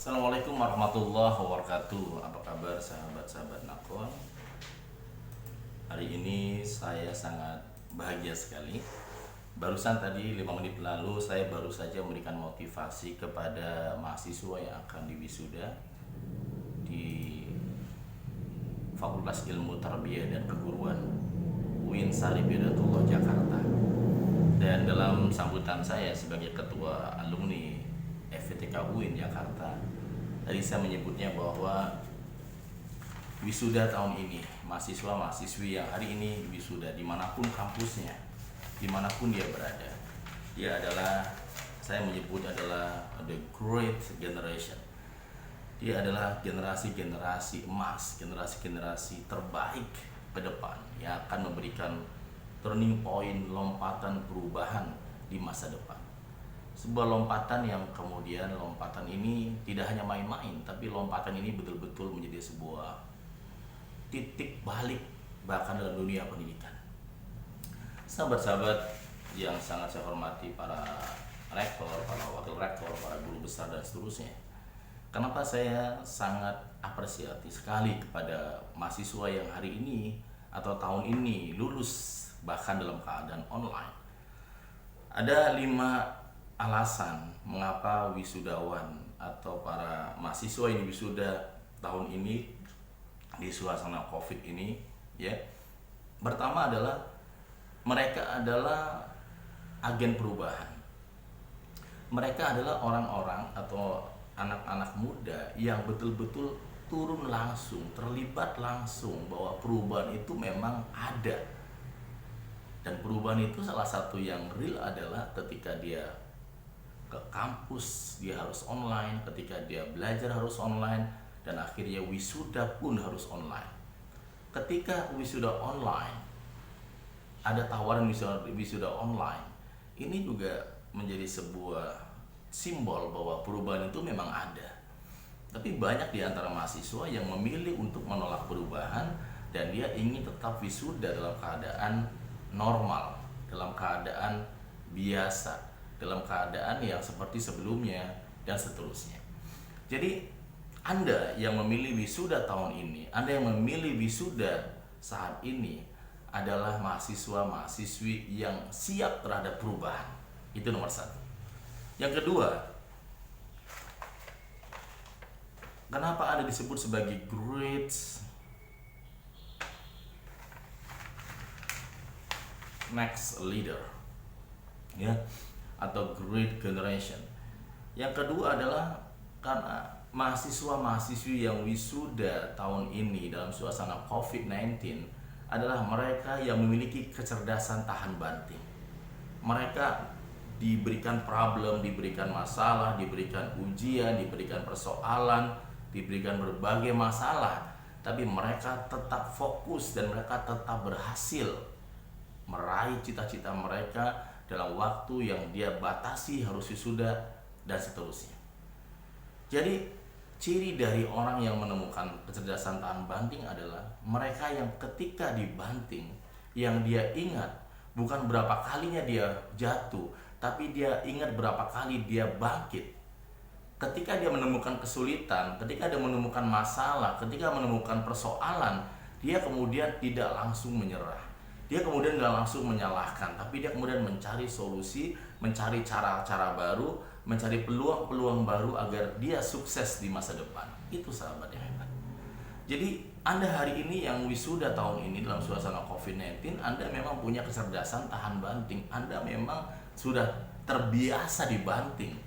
Assalamualaikum warahmatullahi wabarakatuh. Apa kabar sahabat-sahabat Nakon? Hari ini saya sangat bahagia sekali. Barusan tadi 5 menit lalu saya baru saja memberikan motivasi kepada mahasiswa yang akan diwisuda di Fakultas Ilmu Tarbiyah dan Keguruan UIN Syarif Hidayatullah Jakarta. Dan dalam sambutan saya sebagai ketua alumni FTK UIN Jakarta, tadi saya menyebutnya bahwa wisuda tahun ini, mahasiswa-mahasiswi yang hari ini wisuda dimanapun kampusnya, dimanapun dia berada, dia adalah, saya menyebut adalah the great generation. Dia adalah generasi-generasi emas, generasi-generasi terbaik ke depan yang akan memberikan turning point, lompatan perubahan di masa depan. Sebuah lompatan yang kemudian lompatan ini tidak hanya main-main, tapi lompatan ini betul-betul menjadi sebuah titik balik bahkan dalam dunia pendidikan. Sahabat-sahabat yang sangat saya hormati, para rektor, para wakil rektor, para guru besar dan seterusnya. Kenapa saya sangat apresiasi sekali kepada mahasiswa yang hari ini atau tahun ini lulus bahkan dalam keadaan online? Ada 5 alasan mengapa wisudawan atau para mahasiswa ini wisuda tahun ini di suasana Covid ini, ya. Pertama adalah mereka adalah agen perubahan. Mereka adalah orang-orang atau anak-anak muda yang betul-betul turun langsung, terlibat langsung bahwa perubahan itu memang ada. Dan perubahan itu salah satu yang real adalah ketika dia ke kampus, dia harus online, ketika dia belajar harus online, dan akhirnya wisuda pun harus online. Ketika wisuda online, ada tawaran wisuda online, ini juga menjadi sebuah simbol bahwa perubahan itu memang ada. Tapi banyak di antara mahasiswa yang memilih untuk menolak perubahan dan dia ingin tetap wisuda dalam keadaan normal, dalam keadaan biasa, dalam keadaan yang seperti sebelumnya dan seterusnya. Jadi Anda yang memilih wisuda tahun ini, Anda yang memilih wisuda saat ini adalah mahasiswa-mahasiswi yang siap terhadap perubahan. Itu nomor 1. Yang kedua, kenapa Anda disebut sebagai great next leader, ya, atau great generation? Yang kedua adalah karena mahasiswa-mahasiswi yang wisuda tahun ini dalam suasana COVID-19 adalah mereka yang memiliki kecerdasan tahan banting. Mereka diberikan problem, diberikan masalah, diberikan ujian, diberikan persoalan, diberikan berbagai masalah, tapi mereka tetap fokus dan mereka tetap berhasil meraih cita-cita mereka dalam waktu yang dia batasi, harus wisuda dan seterusnya. Jadi ciri dari orang yang menemukan kecerdasan tahan banting adalah mereka yang ketika dibanting, yang dia ingat bukan berapa kalinya dia jatuh, tapi dia ingat berapa kali dia bangkit. Ketika dia menemukan kesulitan, ketika dia menemukan masalah, ketika menemukan persoalan, dia kemudian tidak langsung menyerah. Dia kemudian tidak langsung menyalahkan, tapi dia kemudian mencari solusi, mencari cara-cara baru, mencari peluang-peluang baru agar dia sukses di masa depan. Itu sahabat yang hebat. Jadi Anda hari ini yang wisuda tahun ini dalam suasana COVID-19, Anda memang punya kecerdasan tahan banting. Anda memang sudah terbiasa dibanting.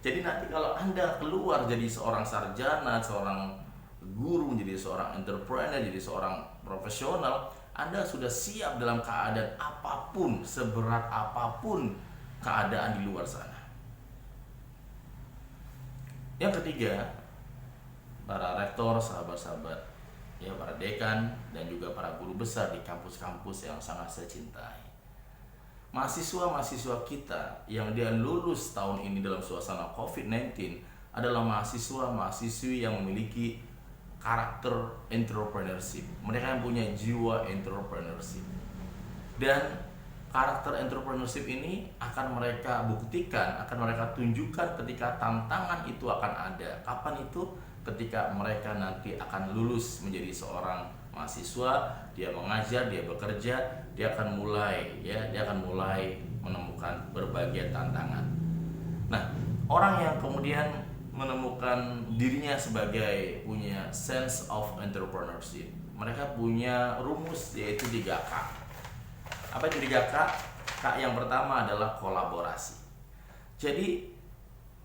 Jadi nanti kalau Anda keluar jadi seorang sarjana, seorang guru, menjadi seorang entrepreneur, jadi seorang profesional, Anda sudah siap dalam keadaan apapun, seberat apapun keadaan di luar sana. Yang ketiga, para rektor, sahabat-sahabat, ya, para dekan dan juga para guru besar di kampus-kampus yang sangat saya cintai. Mahasiswa-mahasiswa kita yang dia lulus tahun ini dalam suasana COVID-19 adalah mahasiswa-mahasiswi yang memiliki karakter entrepreneurship. Mereka yang punya jiwa entrepreneurship. Dan karakter entrepreneurship ini akan mereka buktikan, akan mereka tunjukkan ketika tantangan itu akan ada. Kapan itu? Ketika mereka nanti akan lulus menjadi seorang mahasiswa, dia mengajar, dia bekerja, dia akan mulai menemukan berbagai tantangan. Nah, orang yang kemudian menemukan dirinya sebagai punya sense of entrepreneurship, mereka punya rumus yaitu 3K. Apa itu 3K? K yang pertama adalah kolaborasi. Jadi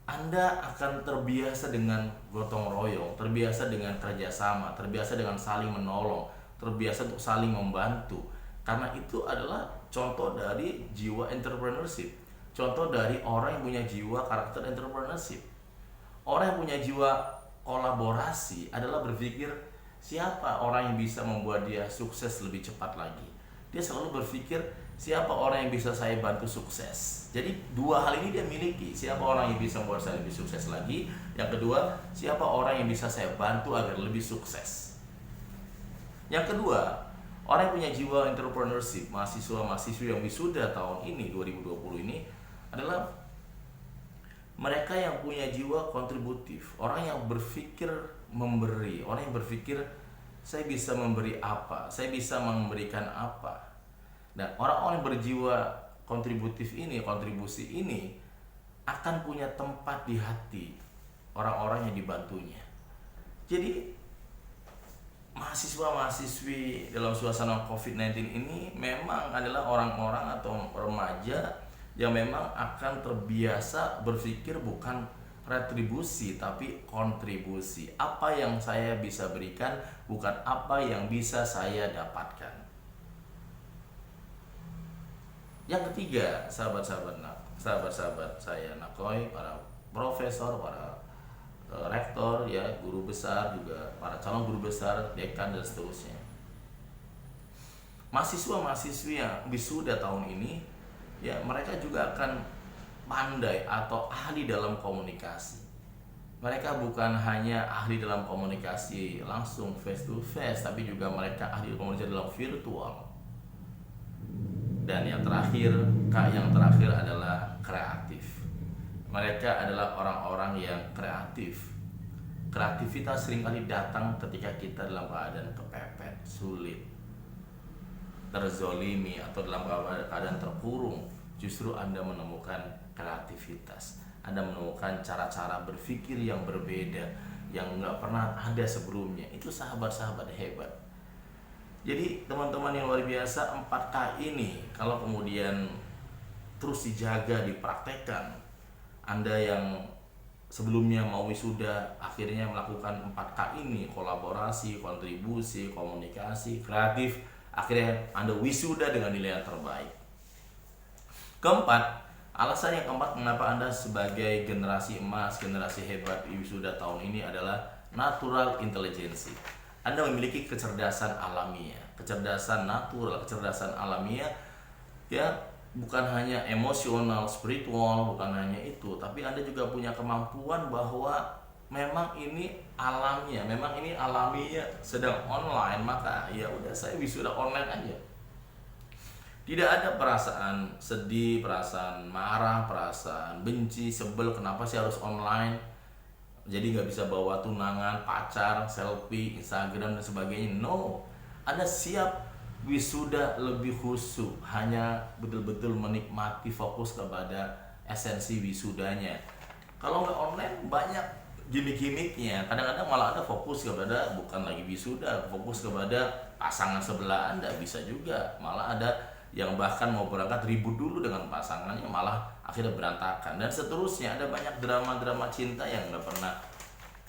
Anda akan terbiasa dengan gotong royong, terbiasa dengan kerjasama, terbiasa dengan saling menolong, terbiasa untuk saling membantu. Karena itu adalah contoh dari jiwa entrepreneurship, contoh dari orang yang punya jiwa karakter entrepreneurship. Orang yang punya jiwa kolaborasi adalah berpikir siapa orang yang bisa membuat dia sukses lebih cepat lagi. Dia selalu berpikir siapa orang yang bisa saya bantu sukses. Jadi dua hal ini dia miliki. Siapa orang yang bisa membuat saya lebih sukses lagi. Yang kedua, siapa orang yang bisa saya bantu agar lebih sukses. Yang kedua, orang yang punya jiwa entrepreneurship, mahasiswa-mahasiswi yang wisuda tahun ini 2020 ini adalah mereka yang punya jiwa kontributif. Orang yang berpikir memberi, orang yang berpikir saya bisa memberi apa, saya bisa memberikan apa. Dan orang-orang yang berjiwa kontributif ini, kontribusi ini akan punya tempat di hati orang-orang yang dibantunya. Jadi mahasiswa-mahasiswi dalam suasana COVID-19 ini memang adalah orang-orang atau remaja yang memang akan terbiasa berpikir bukan retribusi tapi kontribusi. Apa yang saya bisa berikan, bukan apa yang bisa saya dapatkan. Yang ketiga, sahabat-sahabat saya Nakoi, para profesor, para rektor, ya, guru besar, juga para calon guru besar, dekan dan seterusnya. Mahasiswa-mahasiswi yang wisuda tahun ini, ya, mereka juga akan pandai atau ahli dalam komunikasi. Mereka bukan hanya ahli dalam komunikasi langsung face to face, tapi juga mereka ahli komunikasi dalam virtual. Dan yang terakhir, yang terakhir adalah kreatif. Mereka adalah orang-orang yang kreatif. Kreativitas seringkali datang ketika kita dalam keadaan kepepet, sulit, terzolimi, atau dalam keadaan terkurung. Justru Anda menemukan kreativitas. Anda menemukan cara-cara berpikir yang berbeda, yang nggak pernah ada sebelumnya. Itu sahabat-sahabat hebat. Jadi teman-teman yang luar biasa, 4K ini kalau kemudian terus dijaga, dipraktekkan, Anda yang sebelumnya mau wisuda akhirnya melakukan 4K ini, kolaborasi, kontribusi, komunikasi, kreatif, akhirnya Anda wisuda dengan nilai yang terbaik. Keempat, alasan yang keempat mengapa Anda sebagai generasi emas, generasi hebat wisuda tahun ini adalah natural intelligence. Anda memiliki kecerdasan alamiah, kecerdasan natural, kecerdasan alamiah, ya, bukan hanya emosional, spiritual, bukan hanya itu, tapi Anda juga punya kemampuan bahwa memang ini alamiah, memang ini alamiah, sedang online, maka ya udah, saya wisuda online aja. Tidak ada perasaan sedih, perasaan marah, perasaan benci, sebel, kenapa sih harus online? Jadi nggak bisa bawa tunangan, pacar, selfie, Instagram dan sebagainya. No, Anda siap wisuda lebih khusyuk, hanya betul-betul menikmati, fokus kepada esensi wisudanya. Kalau nggak online banyak gimmick-gimmicknya. Kadang-kadang malah Anda fokus kepada bukan lagi wisuda, fokus kepada pasangan sebelah Anda, bisa juga. Malah ada yang bahkan mau berangkat ribut dulu dengan pasangannya, malah akhirnya berantakan, dan seterusnya. Ada banyak drama-drama cinta yang nggak pernah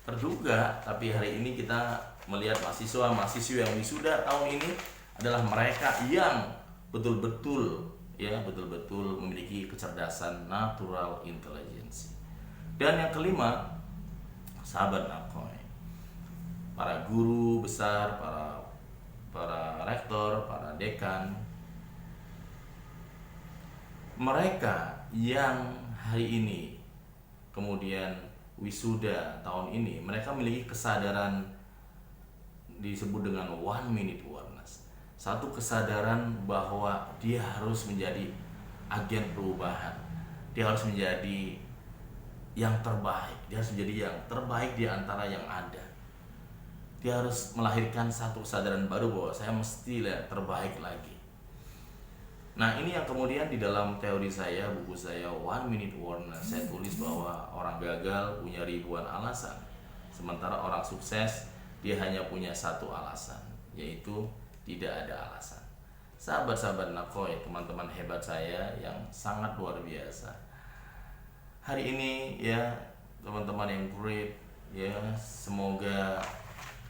terduga. Tapi hari ini kita melihat mahasiswa-mahasiswi yang wisuda tahun ini adalah mereka yang betul-betul memiliki kecerdasan natural intelligence. Dan yang kelima, sahabat Nakoi, para guru besar, para rektor, para dekan, mereka yang hari ini kemudian wisuda tahun ini, mereka memiliki kesadaran disebut dengan 1 minute awareness. satu kesadaran bahwa dia harus menjadi agen perubahan, dia harus menjadi yang terbaik, dia harus menjadi yang terbaik di antara yang ada. Dia harus melahirkan satu kesadaran baru bahwa saya mesti terbaik lagi. Nah, ini yang kemudian di dalam teori saya, buku saya One Minute Warner, saya tulis bahwa orang gagal punya ribuan alasan, sementara orang sukses dia hanya punya satu alasan, yaitu tidak ada alasan. Sahabat-sahabat Nakoy, teman-teman hebat saya yang sangat luar biasa. Hari ini ya teman-teman yang great, ya semoga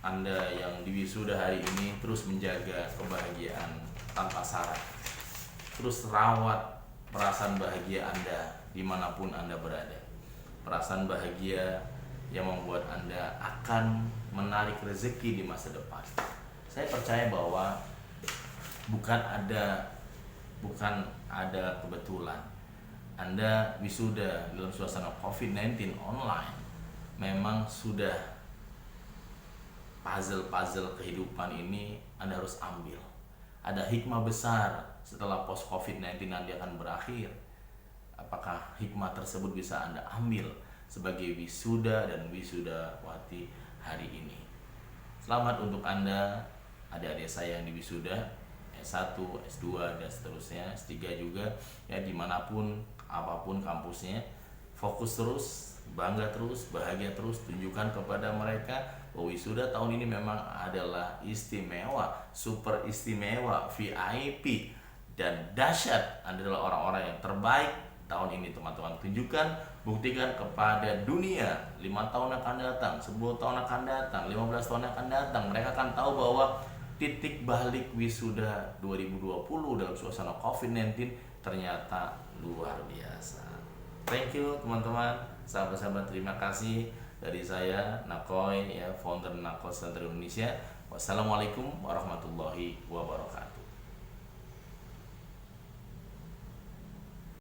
Anda yang diwisuda hari ini terus menjaga kebahagiaan tanpa syarat. Terus rawat perasaan bahagia Anda dimanapun Anda berada. Perasaan bahagia yang membuat Anda akan menarik rezeki di masa depan. Saya percaya bahwa bukan ada kebetulan Anda wisuda dalam suasana COVID-19 online. Memang sudah puzzle-puzzle kehidupan ini Anda harus ambil. Ada hikmah besar setelah post COVID-19 nanti akan berakhir. Apakah hikmah tersebut bisa Anda ambil sebagai wisuda dan wisudawati hari ini? Selamat untuk Anda, adik-adik saya yang diwisuda S1, S2 dan seterusnya, S3 juga ya, dimanapun apapun kampusnya. Fokus terus, bangga terus, bahagia terus, tunjukkan kepada mereka bahwa wisuda tahun ini memang adalah istimewa, super istimewa, VIP dan dahsyat. Anda adalah orang-orang yang terbaik tahun ini, teman-teman. Tunjukkan, buktikan kepada dunia. 5 tahun akan datang, 10 tahun akan datang, 15 tahun akan datang. Mereka akan tahu bahwa titik balik wisuda 2020 dalam suasana COVID-19 ternyata luar biasa. Thank you teman-teman, sahabat-sahabat, terima kasih dari saya Nakoy ya, founder Nakoy Center Indonesia. Wassalamualaikum warahmatullahi wabarakatuh.